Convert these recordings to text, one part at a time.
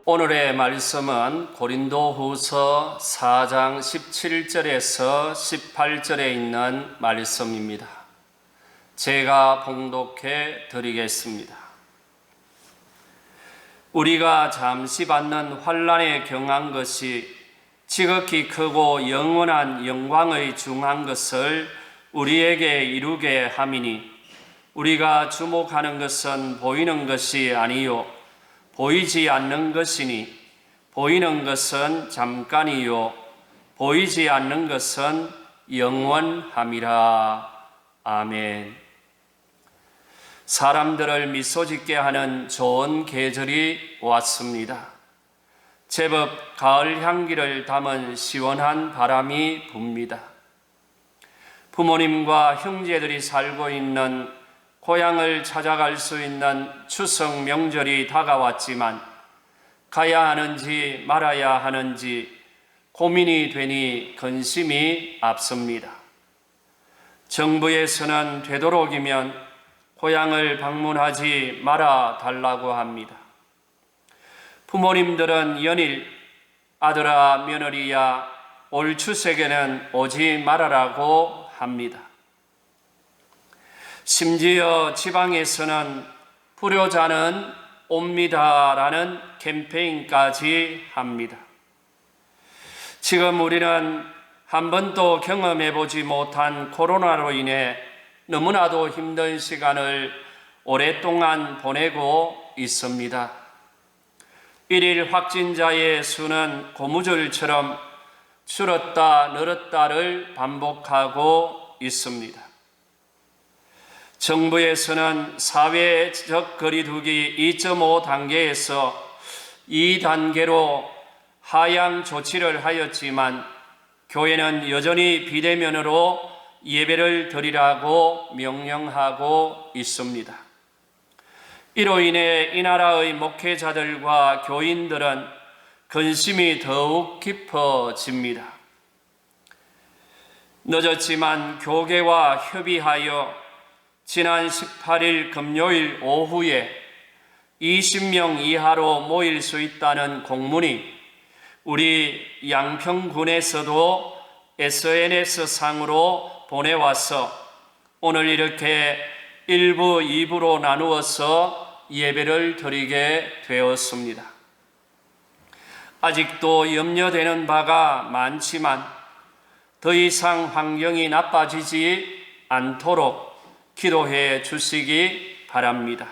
오늘의 말씀은 고린도후서 4장 17절에서 18절에 있는 말씀입니다. 제가 봉독해 드리겠습니다. 우리가 잠시 받는 환난에 경한 것이 지극히 크고 영원한 영광의 중한 것을 우리에게 이루게 함이니 우리가 주목하는 것은 보이는 것이 아니요 보이지 않는 것이니 보이는 것은 잠깐이요 보이지 않는 것은 영원함이라. 아멘. 사람들을 미소짓게 하는 좋은 계절이 왔습니다. 제법 가을 향기를 담은 시원한 바람이 붑니다. 부모님과 형제들이 살고 있는 고향을 찾아갈 수 있는 추석 명절이 다가왔지만 가야 하는지 말아야 하는지 고민이 되니 근심이 앞섭니다. 정부에서는 되도록이면 고향을 방문하지 말아 달라고 합니다. 부모님들은 연일 아들아 며느리야 올 추석에는 오지 말아라고 합니다. 심지어 지방에서는 불효자는 옵니다라는 캠페인까지 합니다. 지금 우리는 한 번도 경험해보지 못한 코로나로 인해 너무나도 힘든 시간을 오랫동안 보내고 있습니다. 일일 확진자의 수는 고무줄처럼 줄었다 늘었다를 반복하고 있습니다. 정부에서는 사회적 거리두기 2.5 단계에서 2단계로 하향 조치를 하였지만 교회는 여전히 비대면으로 예배를 드리라고 명령하고 있습니다. 이로 인해 이 나라의 목회자들과 교인들은 근심이 더욱 깊어집니다. 늦었지만 교계와 협의하여 지난 18일 금요일 오후에 20명 이하로 모일 수 있다는 공문이 우리 양평군에서도 SNS상으로 보내와서 오늘 이렇게 1부, 2부로 나누어서 예배를 드리게 되었습니다. 아직도 염려되는 바가 많지만 더 이상 환경이 나빠지지 않도록 기도해 주시기 바랍니다.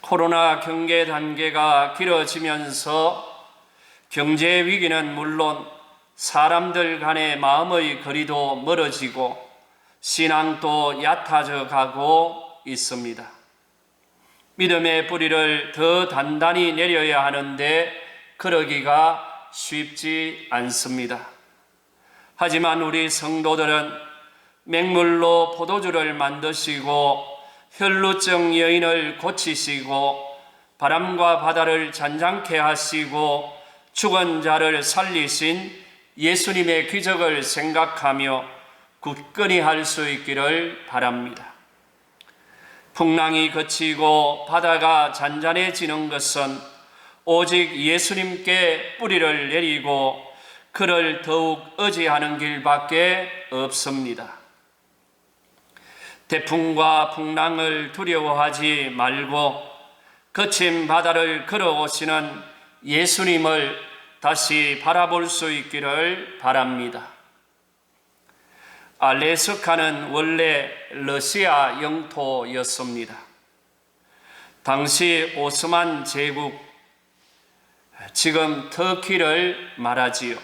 코로나 경계 단계가 길어지면서 경제 위기는 물론 사람들 간의 마음의 거리도 멀어지고 신앙도 얕아져 가고 있습니다. 믿음의 뿌리를 더 단단히 내려야 하는데 그러기가 쉽지 않습니다. 하지만 우리 성도들은 맹물로 포도주를 만드시고 혈루증 여인을 고치시고 바람과 바다를 잔잔케 하시고 죽은 자를 살리신 예수님의 기적을 생각하며 굳건히 할 수 있기를 바랍니다. 풍랑이 그치고 바다가 잔잔해지는 것은 오직 예수님께 뿌리를 내리고 그를 더욱 의지하는 길밖에 없습니다. 태풍과 풍랑을 두려워하지 말고 거친 바다를 걸어오시는 예수님을 다시 바라볼 수 있기를 바랍니다. 알래스카는 원래 러시아 영토였습니다. 당시 오스만 제국, 지금 터키를 말하지요.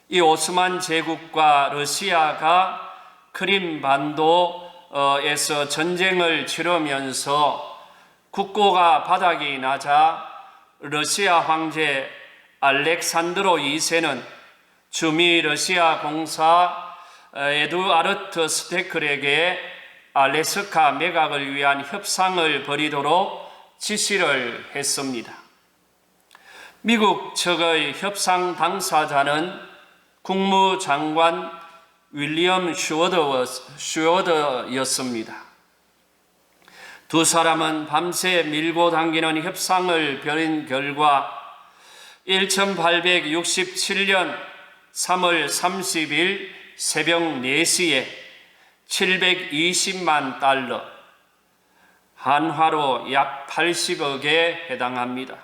이 오스만 제국과 러시아가 크림 반도에서 전쟁을 치르면서 국고가 바닥이 나자 러시아 황제 알렉산드로 2세는 주미 러시아 공사 에두아르트 스테클에게 알래스카 매각을 위한 협상을 벌이도록 지시를 했습니다. 미국 측의 협상 당사자는 국무장관 윌리엄 슈워더였습니다. 두 사람은 밤새 밀고 당기는 협상을 벌인 결과 1867년 3월 30일 새벽 4시에 720만 달러, 한화로 약 80억에 해당합니다.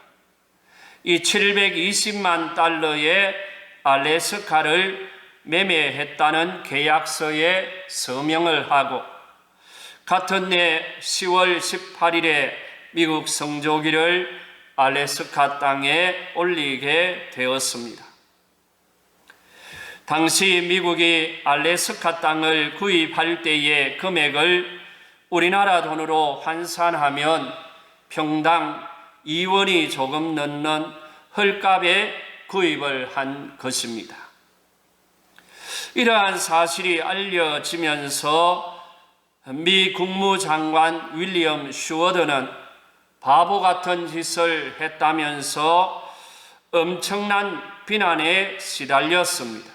이 720만 달러의 알래스카를 매매했다는 계약서에 서명을 하고 같은 해 10월 18일에 미국 성조기를 알래스카 땅에 올리게 되었습니다. 당시 미국이 알래스카 땅을 구입할 때의 금액을 우리나라 돈으로 환산하면 평당 2원이 조금 넘는 헐값에 구입을 한 것입니다. 이러한 사실이 알려지면서 미 국무장관 윌리엄 슈워드는 바보 같은 짓을 했다면서 엄청난 비난에 시달렸습니다.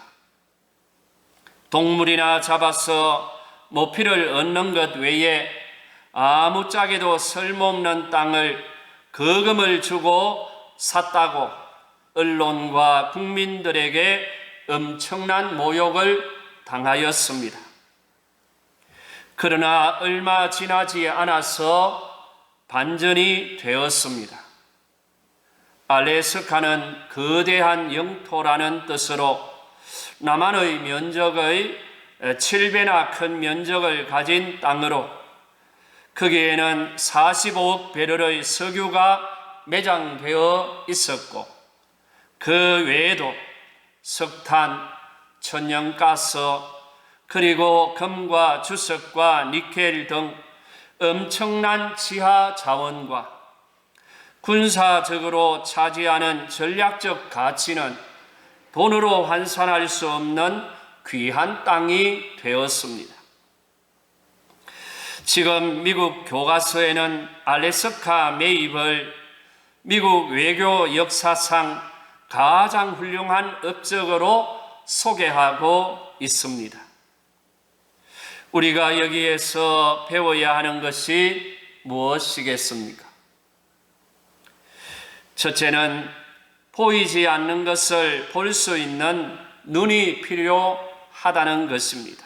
동물이나 잡아서 모피를 얻는 것 외에 아무짝에도 쓸모없는 땅을 거금을 주고 샀다고 언론과 국민들에게 엄청난 모욕을 당하였습니다. 그러나 얼마 지나지 않아서 반전이 되었습니다. 알래스카는 거대한 영토라는 뜻으로 남한의 면적의 7배나 큰 면적을 가진 땅으로 거기에는 45억 배럴의 석유가 매장되어 있었고 그 외에도 석탄, 천연가스, 그리고 금과 주석과 니켈 등 엄청난 지하 자원과 군사적으로 차지하는 전략적 가치는 돈으로 환산할 수 없는 귀한 땅이 되었습니다. 지금 미국 교과서에는 알래스카 매입을 미국 외교 역사상 가장 훌륭한 업적으로 소개하고 있습니다. 우리가 여기에서 배워야 하는 것이 무엇이겠습니까? 첫째는 보이지 않는 것을 볼 수 있는 눈이 필요하다는 것입니다.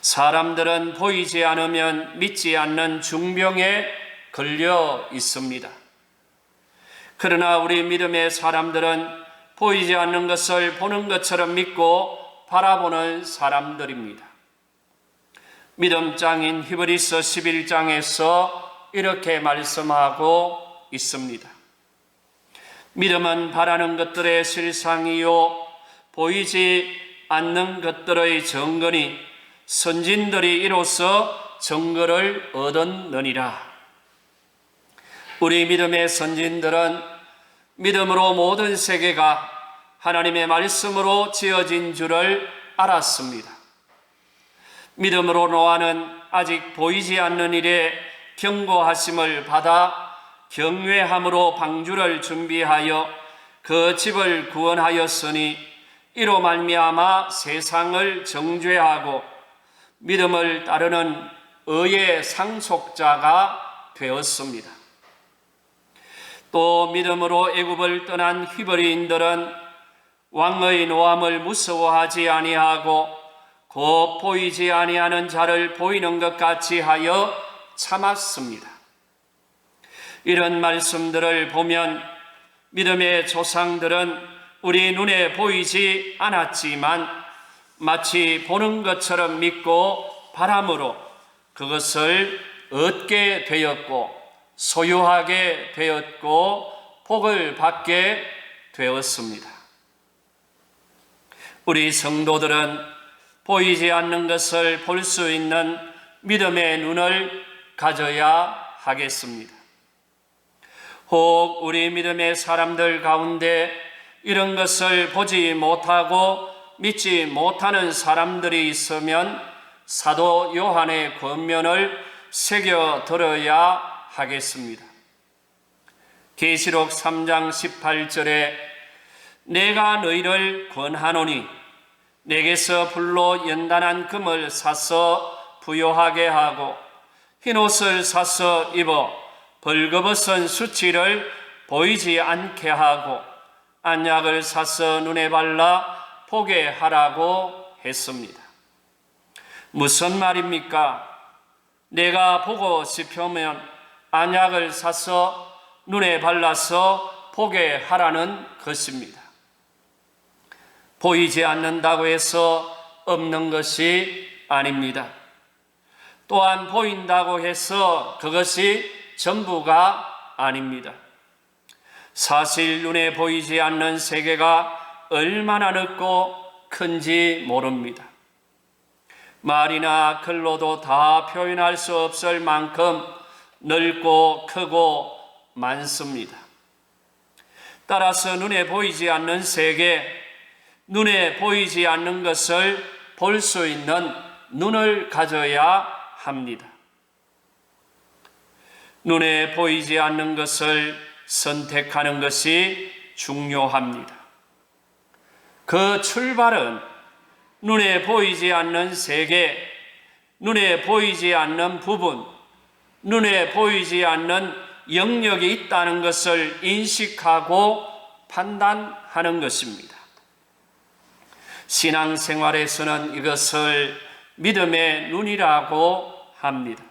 사람들은 보이지 않으면 믿지 않는 중병에 걸려 있습니다. 그러나 우리 믿음의 사람들은 보이지 않는 것을 보는 것처럼 믿고 바라보는 사람들입니다. 믿음장인 히브리서 11장에서 이렇게 말씀하고 있습니다. 믿음은 바라는 것들의 실상이요 보이지 않는 것들의 증거니 선진들이 이로써 증거를 얻었느니라. 우리 믿음의 선진들은 믿음으로 모든 세계가 하나님의 말씀으로 지어진 줄을 알았습니다. 믿음으로 노아는 아직 보이지 않는 일에 경고하심을 받아 경외함으로 방주를 준비하여 그 집을 구원하였으니 이로 말미암아 세상을 정죄하고 믿음을 따르는 의의 상속자가 되었습니다. 또 믿음으로 애굽을 떠난 히브리인들은 왕의 노함을 무서워하지 아니하고 곧 보이지 아니하는 자를 보이는 것 같이 하여 참았습니다. 이런 말씀들을 보면 믿음의 조상들은 우리 눈에 보이지 않았지만 마치 보는 것처럼 믿고 바람으로 그것을 얻게 되었고 소유하게 되었고 복을 받게 되었습니다. 우리 성도들은 보이지 않는 것을 볼 수 있는 믿음의 눈을 가져야 하겠습니다. 혹 우리 믿음의 사람들 가운데 이런 것을 보지 못하고 믿지 못하는 사람들이 있으면 사도 요한의 권면을 새겨 들어야 하겠습니다. 계시록 3장 18절에 내가 너희를 권하노니 내게서 불로 연단한 금을 사서 부요하게 하고 흰옷을 사서 입어 벌거벗은 수치를 보이지 않게 하고 안약을 사서 눈에 발라 보게 하라고 했습니다. 무슨 말입니까? 내가 보고 싶으면 안약을 사서 눈에 발라서 보게 하라는 것입니다. 보이지 않는다고 해서 없는 것이 아닙니다. 또한 보인다고 해서 그것이 전부가 아닙니다. 사실 눈에 보이지 않는 세계가 얼마나 넓고 큰지 모릅니다. 말이나 글로도 다 표현할 수 없을 만큼 넓고 크고 많습니다. 따라서 눈에 보이지 않는 세계, 눈에 보이지 않는 것을 볼 수 있는 눈을 가져야 합니다. 눈에 보이지 않는 것을 선택하는 것이 중요합니다. 그 출발은 눈에 보이지 않는 세계, 눈에 보이지 않는 부분, 눈에 보이지 않는 영역이 있다는 것을 인식하고 판단하는 것입니다. 신앙생활에서는 이것을 믿음의 눈이라고 합니다.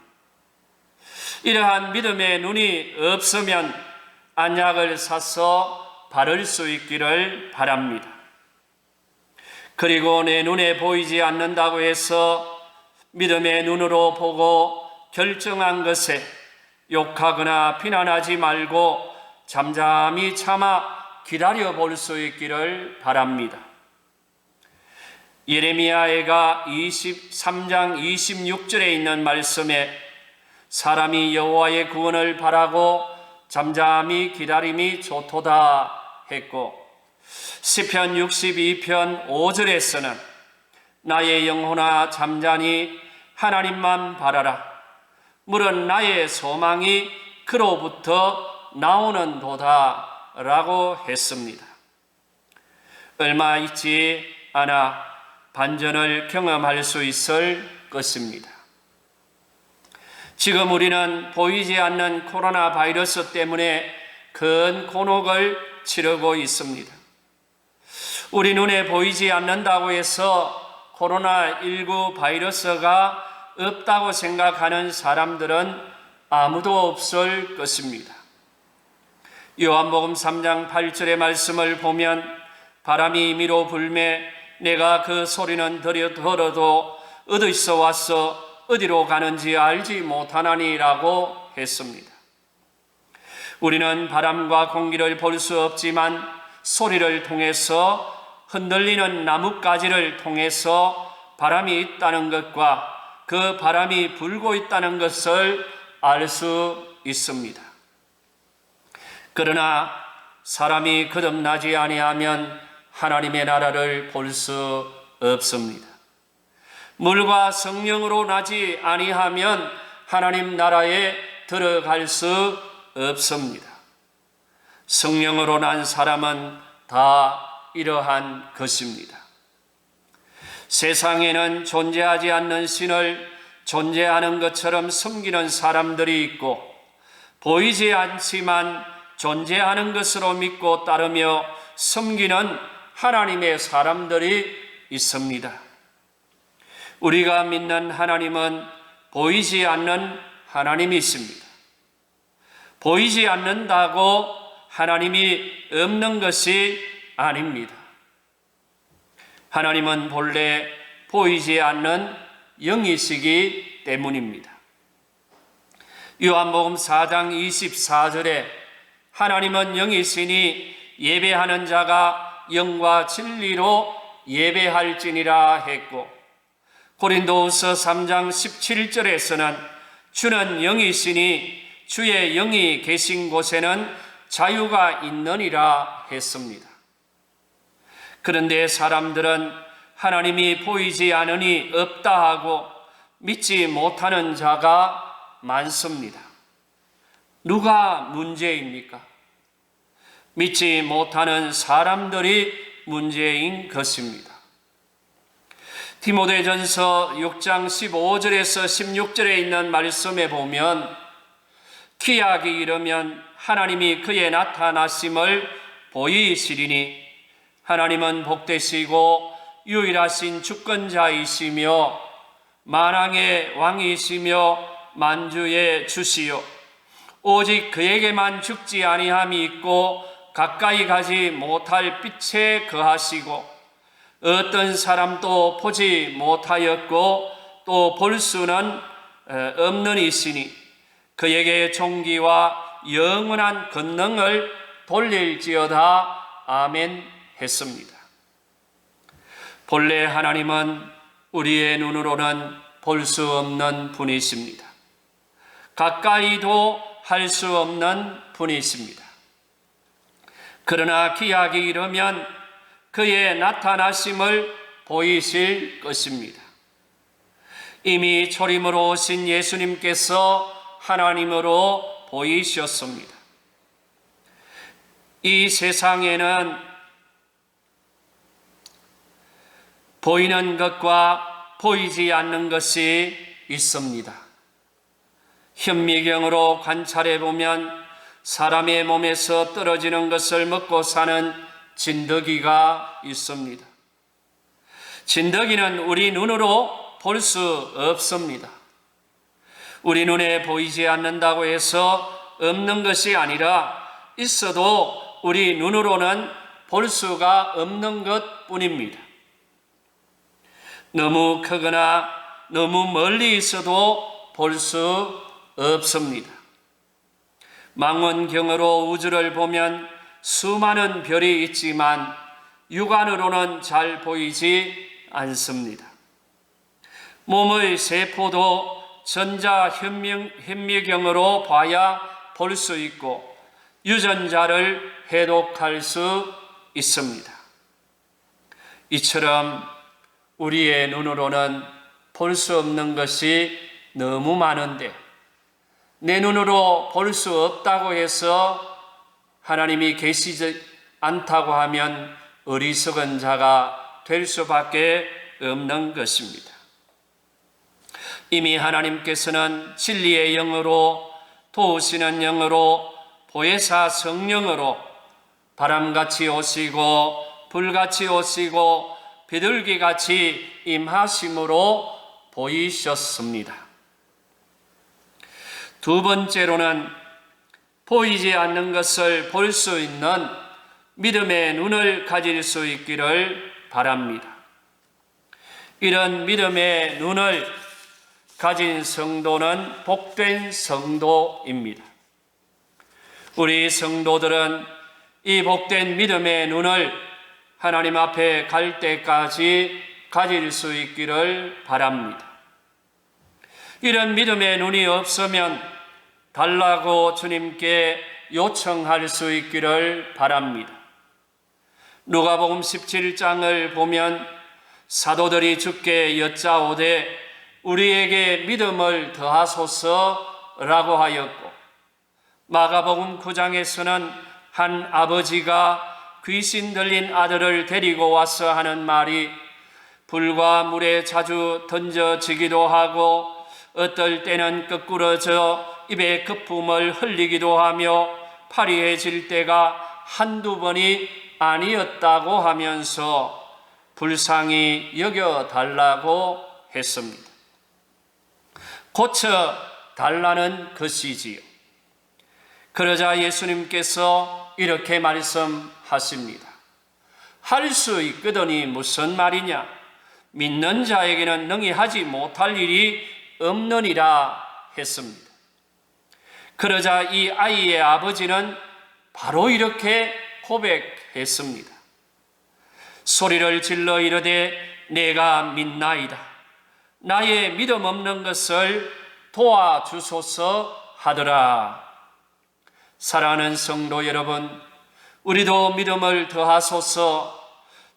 이러한 믿음의 눈이 없으면 안약을 사서 바를 수 있기를 바랍니다. 그리고 내 눈에 보이지 않는다고 해서 믿음의 눈으로 보고 결정한 것에 욕하거나 비난하지 말고 잠잠히 참아 기다려 볼 수 있기를 바랍니다. 예레미야가 23장 26절에 있는 말씀에 사람이 여호와의 구원을 바라고 잠잠히 기다림이 좋도다 했고, 시편 62편 5절에서는 나의 영혼아 잠잠히 하나님만 바라라. 물은 나의 소망이 그로부터 나오는도다 라고 했습니다. 얼마 있지 않아 반전을 경험할 수 있을 것입니다. 지금 우리는 보이지 않는 코로나 바이러스 때문에 큰 곤혹을 치르고 있습니다. 우리 눈에 보이지 않는다고 해서 코로나19 바이러스가 없다고 생각하는 사람들은 아무도 없을 것입니다. 요한복음 3장 8절의 말씀을 보면 바람이 미로 불매 내가 그 소리는 들어도 어디서 왔어 어디로 가는지 알지 못하나니라고 했습니다. 우리는 바람과 공기를 볼 수 없지만 소리를 통해서 흔들리는 나뭇가지를 통해서 바람이 있다는 것과 그 바람이 불고 있다는 것을 알 수 있습니다. 그러나 사람이 거듭나지 아니하면 하나님의 나라를 볼 수 없습니다. 물과 성령으로 나지 아니하면 하나님 나라에 들어갈 수 없습니다. 성령으로 난 사람은 다 이러한 것입니다. 세상에는 존재하지 않는 신을 존재하는 것처럼 섬기는 사람들이 있고, 보이지 않지만 존재하는 것으로 믿고 따르며 섬기는 하나님의 사람들이 있습니다. 우리가 믿는 하나님은 보이지 않는 하나님이십니다. 보이지 않는다고 하나님이 없는 것이 아닙니다. 하나님은 본래 보이지 않는 영이시기 때문입니다. 요한복음 4장 24절에 하나님은 영이시니 예배하는 자가 영과 진리로 예배할지니라 했고, 고린도후서 3장 17절에서는 주는 영이시니 주의 영이 계신 곳에는 자유가 있느니라 했습니다. 그런데 사람들은 하나님이 보이지 않으니 없다 하고 믿지 못하는 자가 많습니다. 누가 문제입니까? 믿지 못하는 사람들이 문제인 것입니다. 디모데전서 6장 15절에서 16절에 있는 말씀에 보면 기약이 이르면 하나님이 그의 나타나심을 보이시리니 하나님은 복되시고 유일하신 주권자이시며 만왕의 왕이시며 만주의 주시요 오직 그에게만 죽지 아니함이 있고 가까이 가지 못할 빛에 거하시고 어떤 사람도 보지 못하였고 또 볼 수는 없는 이시니 그에게 존귀와 영원한 권능을 돌릴지어다. 아멘 했습니다. 본래 하나님은 우리의 눈으로는 볼 수 없는 분이십니다. 가까이도 할 수 없는 분이십니다. 그러나 기약이 이르면 그의 나타나심을 보이실 것입니다. 이미 초림으로 오신 예수님께서 하나님으로 보이셨습니다. 이 세상에는 보이는 것과 보이지 않는 것이 있습니다. 현미경으로 관찰해 보면 사람의 몸에서 떨어지는 것을 먹고 사는 진드기가 있습니다. 진드기는 우리 눈으로 볼 수 없습니다. 우리 눈에 보이지 않는다고 해서 없는 것이 아니라 있어도 우리 눈으로는 볼 수가 없는 것 뿐입니다. 너무 크거나 너무 멀리 있어도 볼 수 없습니다. 망원경으로 우주를 보면 수많은 별이 있지만 육안으로는 잘 보이지 않습니다. 몸의 세포도 전자 현미경으로 봐야 볼 수 있고 유전자를 해독할 수 있습니다. 이처럼 우리의 눈으로는 볼 수 없는 것이 너무 많은데 내 눈으로 볼 수 없다고 해서 하나님이 계시지 않다고 하면 어리석은 자가 될 수밖에 없는 것입니다. 이미 하나님께서는 진리의 영으로 도우시는 영으로 보혜사 성령으로 바람같이 오시고 불같이 오시고 비둘기같이 임하심으로 보이셨습니다. 두 번째로는 보이지 않는 것을 볼 수 있는 믿음의 눈을 가질 수 있기를 바랍니다. 이런 믿음의 눈을 가진 성도는 복된 성도입니다. 우리 성도들은 이 복된 믿음의 눈을 하나님 앞에 갈 때까지 가질 수 있기를 바랍니다. 이런 믿음의 눈이 없으면 달라고 주님께 요청할 수 있기를 바랍니다. 누가복음 17장을 보면 사도들이 주께 여짜오되 우리에게 믿음을 더하소서라고 하였고 마가복음 9장에서는 한 아버지가 귀신 들린 아들을 데리고 와서 하는 말이 불과 물에 자주 던져지기도 하고 어떨 때는 거꾸러져 입에 거품을 흘리기도 하며 파리해질 때가 한두 번이 아니었다고 하면서 불쌍히 여겨달라고 했습니다. 고쳐달라는 것이지요. 그러자 예수님께서 이렇게 말씀하십니다. 할 수 있거든이 무슨 말이냐? 믿는 자에게는 능히 하지 못할 일이 없느니라 했습니다. 그러자 이 아이의 아버지는 바로 이렇게 고백했습니다. 소리를 질러 이르되 내가 믿나이다. 나의 믿음 없는 것을 도와주소서 하더라. 사랑하는 성도 여러분, 우리도 믿음을 더하소서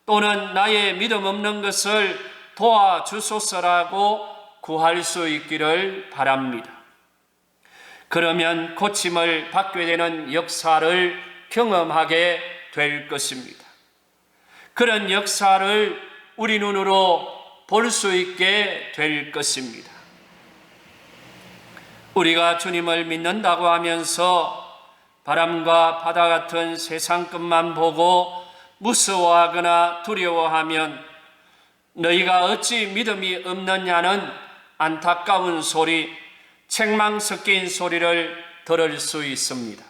또는 나의 믿음 없는 것을 도와주소서라고 구할 수 있기를 바랍니다. 그러면 고침을 받게 되는 역사를 경험하게 될 것입니다. 그런 역사를 우리 눈으로 볼 수 있게 될 것입니다. 우리가 주님을 믿는다고 하면서 바람과 바다 같은 세상 것만 보고 무서워하거나 두려워하면 너희가 어찌 믿음이 없느냐는 안타까운 소리, 책망 섞인 소리를 들을 수 있습니다.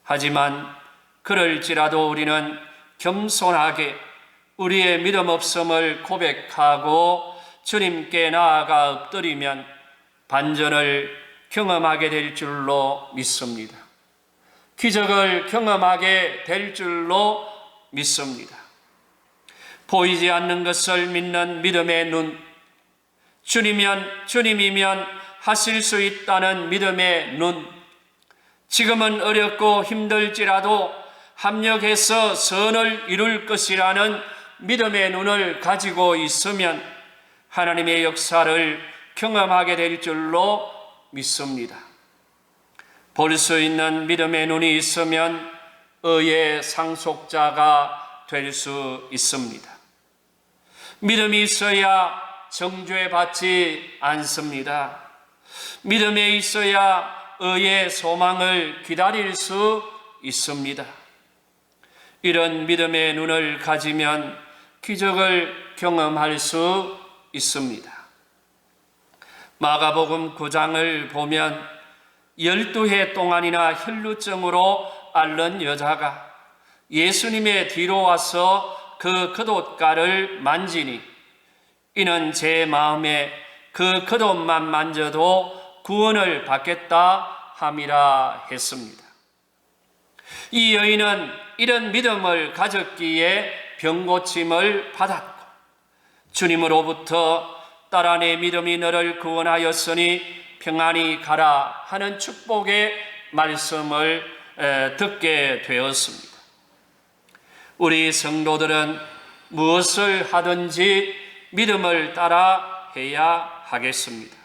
하지만 그럴지라도 우리는 겸손하게 우리의 믿음 없음을 고백하고 주님께 나아가 엎드리면 반전을 경험하게 될 줄로 믿습니다. 기적을 경험하게 될 줄로 믿습니다. 보이지 않는 것을 믿는 믿음의 눈, 주님이면 하실 수 있다는 믿음의 눈, 지금은 어렵고 힘들지라도 합력해서 선을 이룰 것이라는 믿음의 눈을 가지고 있으면 하나님의 역사를 경험하게 될 줄로 믿습니다. 볼 수 있는 믿음의 눈이 있으면 의의 상속자가 될 수 있습니다. 믿음이 있어야 정죄받지 않습니다. 믿음에 있어야 의의 소망을 기다릴 수 있습니다. 이런 믿음의 눈을 가지면 기적을 경험할 수 있습니다. 마가복음 9장을 보면 12해 동안이나 혈루증으로 앓는 여자가 예수님의 뒤로 와서 그 겉옷가를 만지니 이는 제 마음에 그 겉옷만 만져도 구원을 받겠다 함이라 했습니다. 이 여인은 이런 믿음을 가졌기에 병고침을 받았고 주님으로부터 딸아 내 믿음이 너를 구원하였으니 평안히 가라 하는 축복의 말씀을 듣게 되었습니다. 우리 성도들은 무엇을 하든지 믿음을 따라 해야 하겠습니다.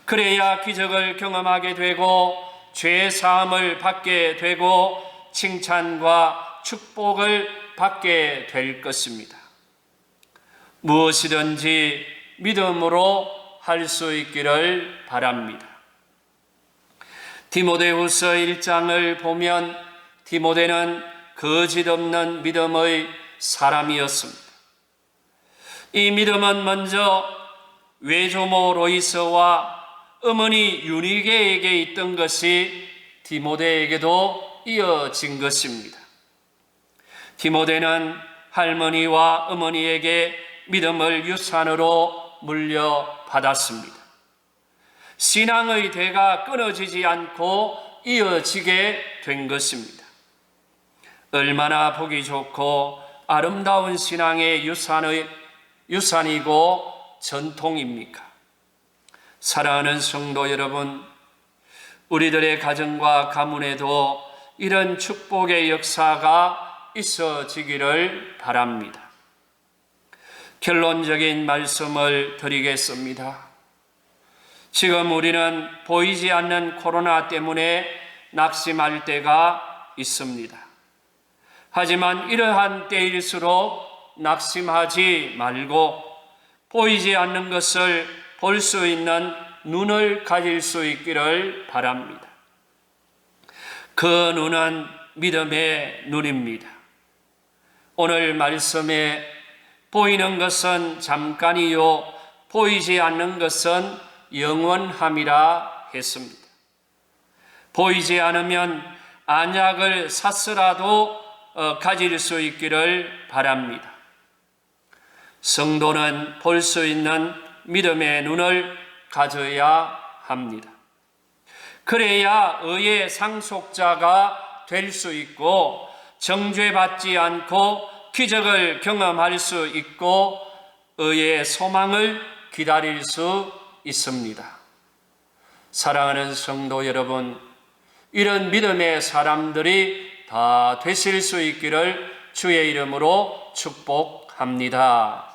그래야 기적을 경험하게 되고 죄 사함을 받게 되고 칭찬과 축복을 받게 될 것입니다. 무엇이든지 믿음으로 할 수 있기를 바랍니다. 디모데후서 1장을 보면 디모데는 거짓 없는 믿음의 사람이었습니다. 이 믿음은 먼저 외조모 로이스와 어머니 유니게에게 있던 것이 디모데에게도 이어진 것입니다. 디모데는 할머니와 어머니에게 믿음을 유산으로 물려받았습니다. 신앙의 대가 끊어지지 않고 이어지게 된 것입니다. 얼마나 보기 좋고 아름다운 신앙의 유산이고 전통입니까? 사랑하는 성도 여러분, 우리들의 가정과 가문에도 이런 축복의 역사가 있어지기를 바랍니다. 결론적인 말씀을 드리겠습니다. 지금 우리는 보이지 않는 코로나 때문에 낙심할 때가 있습니다. 하지만 이러한 때일수록 낙심하지 말고 보이지 않는 것을 볼 수 있는 눈을 가질 수 있기를 바랍니다. 그 눈은 믿음의 눈입니다. 오늘 말씀에 보이는 것은 잠깐이요 보이지 않는 것은 영원함이라 했습니다. 보이지 않으면 안약을 샀으라도 가질 수 있기를 바랍니다. 성도는 볼 수 있는 믿음의 눈을 가져야 합니다. 그래야 의의 상속자가 될 수 있고 정죄받지 않고 기적을 경험할 수 있고 의의 소망을 기다릴 수 있습니다. 사랑하는 성도 여러분, 이런 믿음의 사람들이 다 되실 수 있기를 주의 이름으로 축복합니다.